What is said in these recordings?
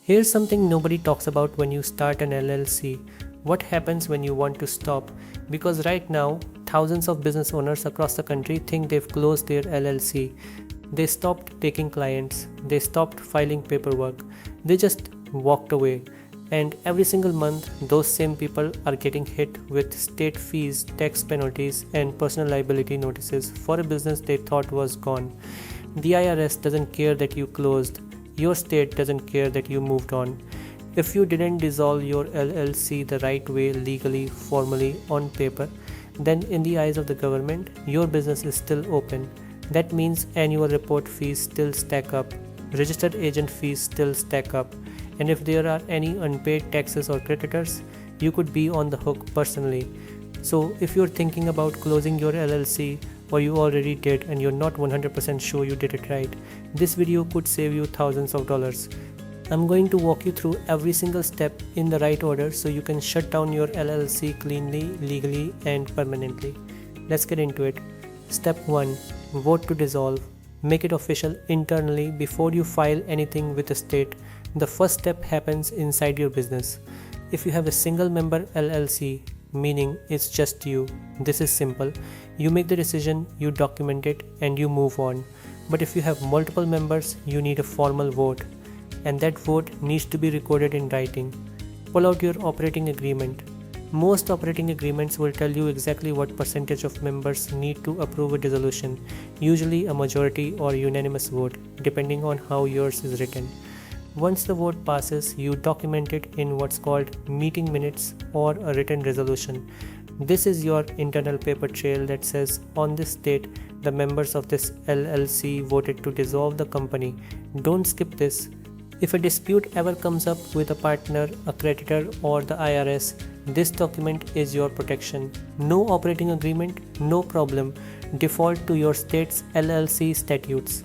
Here's something nobody talks about when you start an LLC. What happens when you want to stop? Because right now, thousands of business owners across the country think they've closed their LLC. They stopped taking clients, they stopped filing paperwork, they just walked away. And every single month, those same people are getting hit with state fees, tax penalties, and personal liability notices for a business they thought was gone. The IRS doesn't care that you closed, your state doesn't care that you moved on. If you didn't dissolve your LLC the right way, legally, formally, on paper, then in the eyes of the government, your business is still open. That means annual report fees still stack up, registered agent fees still stack up, and if there are any unpaid taxes or creditors, you could be on the hook personally. So if you're thinking about closing your LLC, or you already did and you're not 100% sure you did it right, this video could save you thousands of dollars. I'm going to walk you through every single step in the right order so you can shut down your LLC cleanly, legally, and permanently. Let's get into it. Step 1. Vote to dissolve. Make it official internally before you file anything with the state. The first step happens inside your business. If you have a single member LLC, meaning it's just you, this is simple. You make the decision, you document it, and you move on. But if you have multiple members, you need a formal vote, and that vote needs to be recorded in writing. Pull out your operating agreement. Most operating agreements will tell you exactly what percentage of members need to approve a dissolution, usually a majority or unanimous vote, depending on how yours is written. Once the vote passes, you document it in what's called meeting minutes or a written resolution. This is your internal paper trail that says, on this date, the members of this LLC voted to dissolve the company. Don't skip this. If a dispute ever comes up with a partner, a creditor, or the IRS, this document is your protection. No operating agreement, no problem. Default to your state's LLC statutes.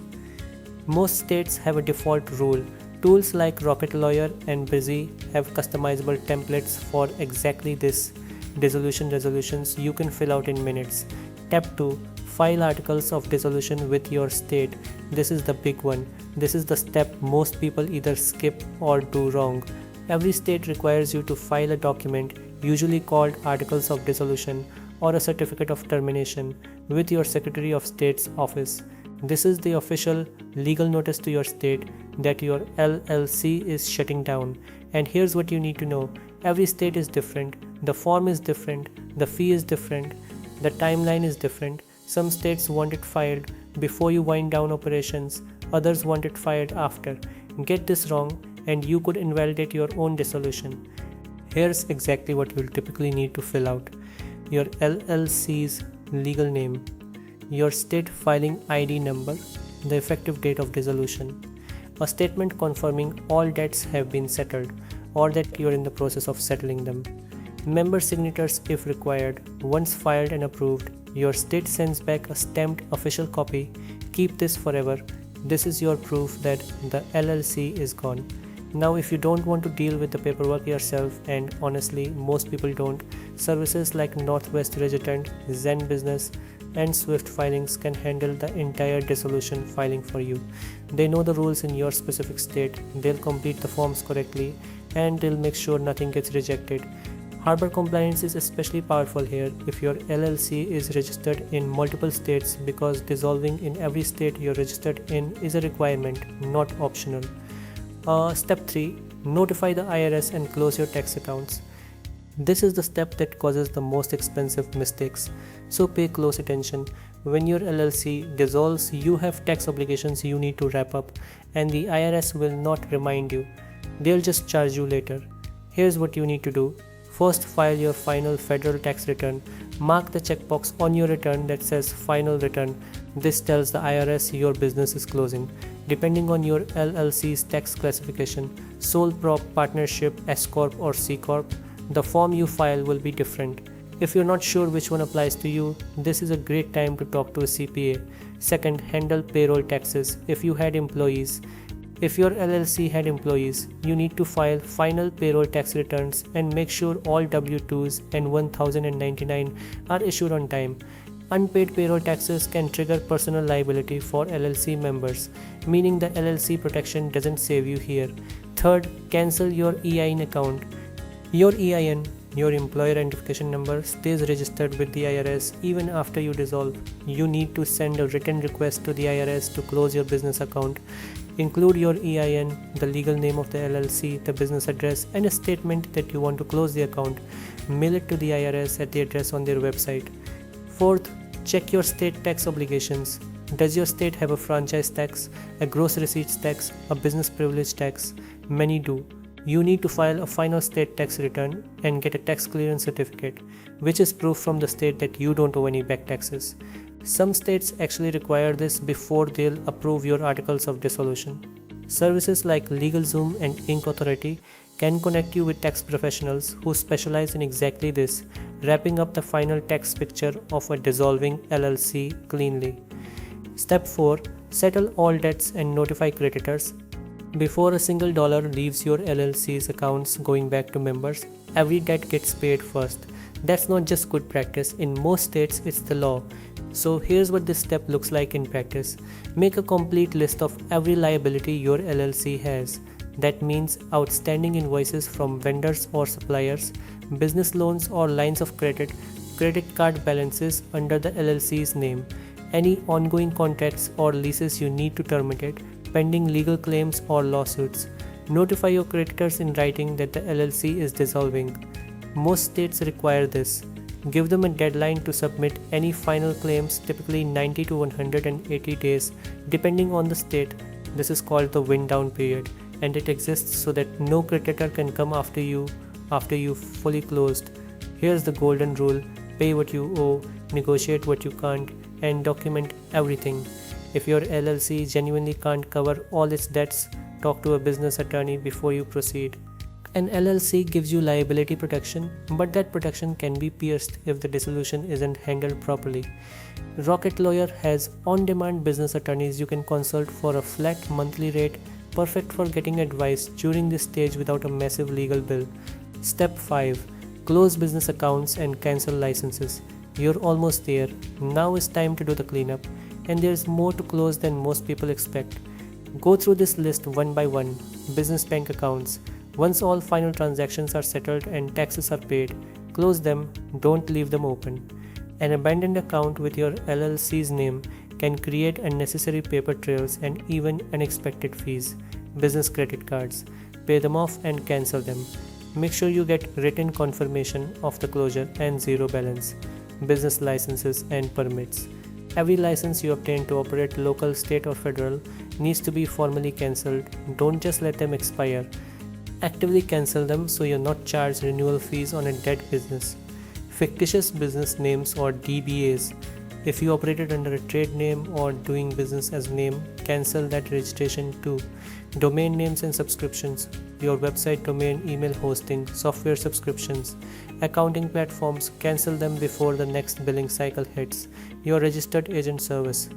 Most states have a default rule. Tools like Rocket Lawyer and Busy have customizable templates for exactly this. Dissolution resolutions you can fill out in minutes. Step 2. File articles of dissolution with your state. This is the big one. This is the step most people either skip or do wrong. Every state requires you to file a document, usually called Articles of Dissolution or a Certificate of Termination, with your Secretary of State's office. This is the official legal notice to your state that your LLC is shutting down. And here's what you need to know. Every state is different, the form is different, the fee is different, the timeline is different. Some states want it filed before you wind down operations, others want it filed after. Get this wrong and you could invalidate your own dissolution. Here's exactly what you'll typically need to fill out. Your LLC's legal name, your state filing ID number, the effective date of dissolution, a statement confirming all debts have been settled or that you're in the process of settling them, member signatures if required. Once filed and approved, your state sends back a stamped official copy. Keep this forever. This is your proof that the LLC is gone. Now, if you don't want to deal with the paperwork yourself, and honestly, most people don't, services like Northwest Regitant, Zen Business, and Swift Filings can handle the entire dissolution filing for you. They know the rules in your specific state, they'll complete the forms correctly, and they'll make sure nothing gets rejected. Harbor compliance is especially powerful here if your LLC is registered in multiple states, because dissolving in every state you're registered in is a requirement, not optional. Step 3. Notify the IRS and close your tax accounts. This is the step that causes the most expensive mistakes, so pay close attention. When your LLC dissolves, you have tax obligations you need to wrap up, and the IRS will not remind you. They'll just charge you later. Here's what you need to do. First, file your final federal tax return. Mark the checkbox on your return that says Final Return. This tells the IRS your business is closing. Depending on your LLC's tax classification, sole prop, partnership, S Corp or C Corp, the form you file will be different. If you're not sure which one applies to you, this is a great time to talk to a CPA. Second, handle payroll taxes if you had employees. If your LLC had employees, you need to file final payroll tax returns and make sure all W-2s and 1099 are issued on time. Unpaid payroll taxes can trigger personal liability for LLC members, meaning the LLC protection doesn't save you here. Third, cancel your EIN account. Your EIN, your employer identification number, stays registered with the IRS even after you dissolve. You need to send a written request to the IRS to close your business account. Include your EIN, the legal name of the LLC, the business address, and a statement that you want to close the account. Mail it to the IRS at the address on their website. Fourth, check your state tax obligations. Does your state have a franchise tax, a gross receipts tax, a business privilege tax? Many do. You need to file a final state tax return and get a tax clearance certificate, which is proof from the state that you don't owe any back taxes. Some states actually require this before they'll approve your Articles of Dissolution. Services like LegalZoom and Inc. Authority can connect you with tax professionals who specialize in exactly this, wrapping up the final tax picture of a dissolving LLC cleanly. Step 4. Settle all debts and notify creditors. Before a single dollar leaves your LLC's accounts going back to members, every debt gets paid first. That's not just good practice, in most states it's the law. So here's what this step looks like in practice. Make a complete list of every liability your LLC has. That means outstanding invoices from vendors or suppliers, business loans or lines of credit, credit card balances under the LLC's name, any ongoing contracts or leases you need to terminate, pending legal claims or lawsuits. Notify your creditors in writing that the LLC is dissolving. Most states require this. Give them a deadline to submit any final claims, typically 90 to 180 days, depending on the state. This is called the wind down period, and it exists so that no creditor can come after you fully closed. Here's the golden rule: pay what you owe, negotiate what you can't, and document everything. If your LLC genuinely can't cover all its debts, talk to a business attorney before you proceed. An LLC gives you liability protection, but that protection can be pierced if the dissolution isn't handled properly. Rocket Lawyer has on-demand business attorneys you can consult for a flat monthly rate, perfect for getting advice during this stage without a massive legal bill. Step 5. Close business accounts and cancel licenses. You're almost there. Now is time to do the cleanup, and there's more to close than most people expect. Go through this list one by one. Business bank accounts. Once all final transactions are settled and taxes are paid, close them, don't leave them open. An abandoned account with your LLC's name can create unnecessary paper trails and even unexpected fees. Business credit cards. Pay them off and cancel them. Make sure you get written confirmation of the closure and zero balance. Business licenses and permits. Every license you obtain to operate local, state or federal needs to be formally cancelled. Don't just let them expire. Actively cancel them so you're not charged renewal fees on a dead business. Fictitious business names or DBAs. If you operated under a trade name or doing business as name, cancel that registration too. Domain names and subscriptions. Your website domain, email hosting, software subscriptions, accounting platforms, cancel them before the next billing cycle hits. Your registered agent service.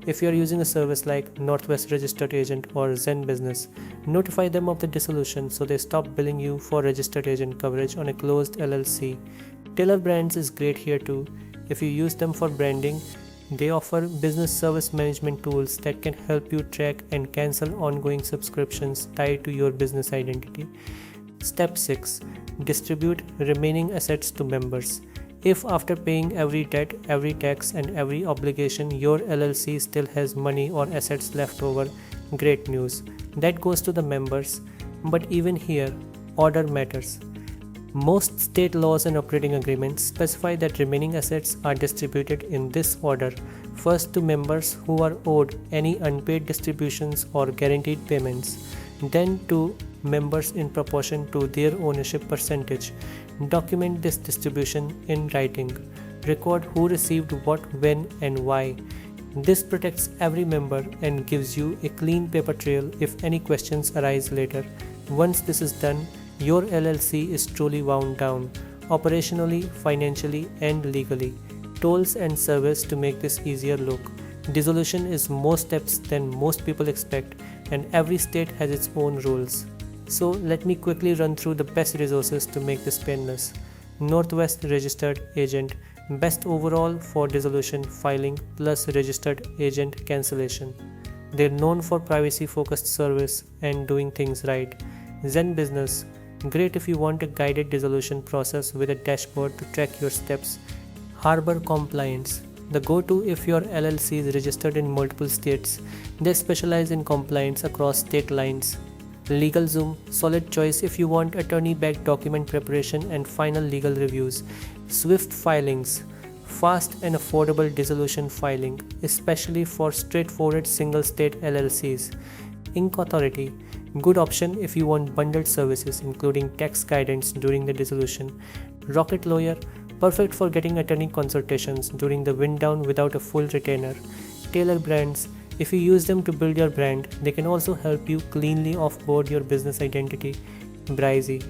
If you are using a service like Northwest Registered Agent or Zen Business, notify them of the dissolution so they stop billing you for registered agent coverage on a closed LLC. Tailor Brands is great here too. If you use them for branding, they offer business service management tools that can help you track and cancel ongoing subscriptions tied to your business identity. Step 6. Distribute remaining assets to members. If after paying every debt, every tax, and every obligation, your LLC still has money or assets left over, great news. That goes to the members. But even here, order matters. Most state laws and operating agreements specify that remaining assets are distributed in this order: first to members who are owed any unpaid distributions or guaranteed payments, then to members in proportion to their ownership percentage. Document this distribution in writing. Record who received what, when, and why. This protects every member and gives you a clean paper trail if any questions arise later. Once this is done, your LLC is truly wound down, operationally, financially, and legally. Tools and service to make this easier look. Dissolution is more steps than most people expect, and every state has its own rules. So let me quickly run through the best resources to make this painless. Northwest Registered Agent. Best overall for dissolution filing plus registered agent cancellation. They're known for privacy focused service and doing things right. Zen Business, great if you want a guided dissolution process with a dashboard to track your steps. Harbor Compliance, the go-to if your LLC is registered in multiple states. They specialize in compliance across state lines. LegalZoom, solid choice if you want attorney-backed document preparation and final legal reviews. Swift Filings, fast and affordable dissolution filing, especially for straightforward single-state LLCs. Inc Authority, good option if you want bundled services including tax guidance during the dissolution. Rocket Lawyer, perfect for getting attorney consultations during the wind down without a full retainer. Tailor Brands, if you use them to build your brand, they can also help you cleanly offboard your business identity. Brizy,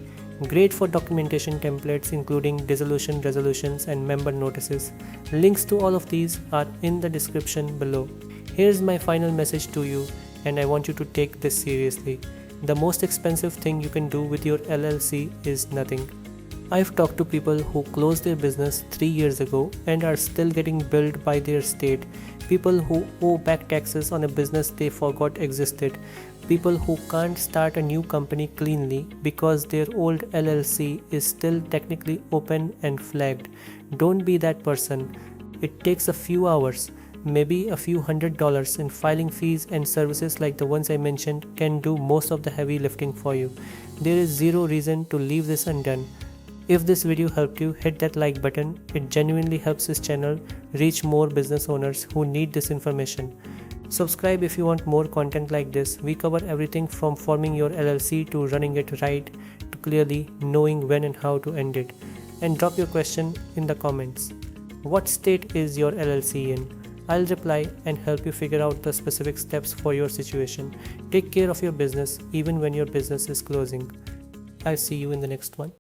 great for documentation templates including dissolution resolutions and member notices. Links to all of these are in the description below. Here's my final message to you, and I want you to take this seriously. The most expensive thing you can do with your LLC is nothing. I've talked to people who closed their business 3 years ago and are still getting billed by their state, people who owe back taxes on a business they forgot existed, people who can't start a new company cleanly because their old LLC is still technically open and flagged. Don't be that person. It takes a few hours, maybe a few $100s in filing fees, and services like the ones I mentioned can do most of the heavy lifting for you. There is zero reason to leave this undone. If this video helped you, hit that like button. It genuinely helps this channel reach more business owners who need this information. Subscribe if you want more content like this. We cover everything from forming your LLC to running it right to clearly knowing when and how to end it. And drop your question in the comments. What state is your LLC in? I'll reply and help you figure out the specific steps for your situation. Take care of your business even when your business is closing. I'll see you in the next one.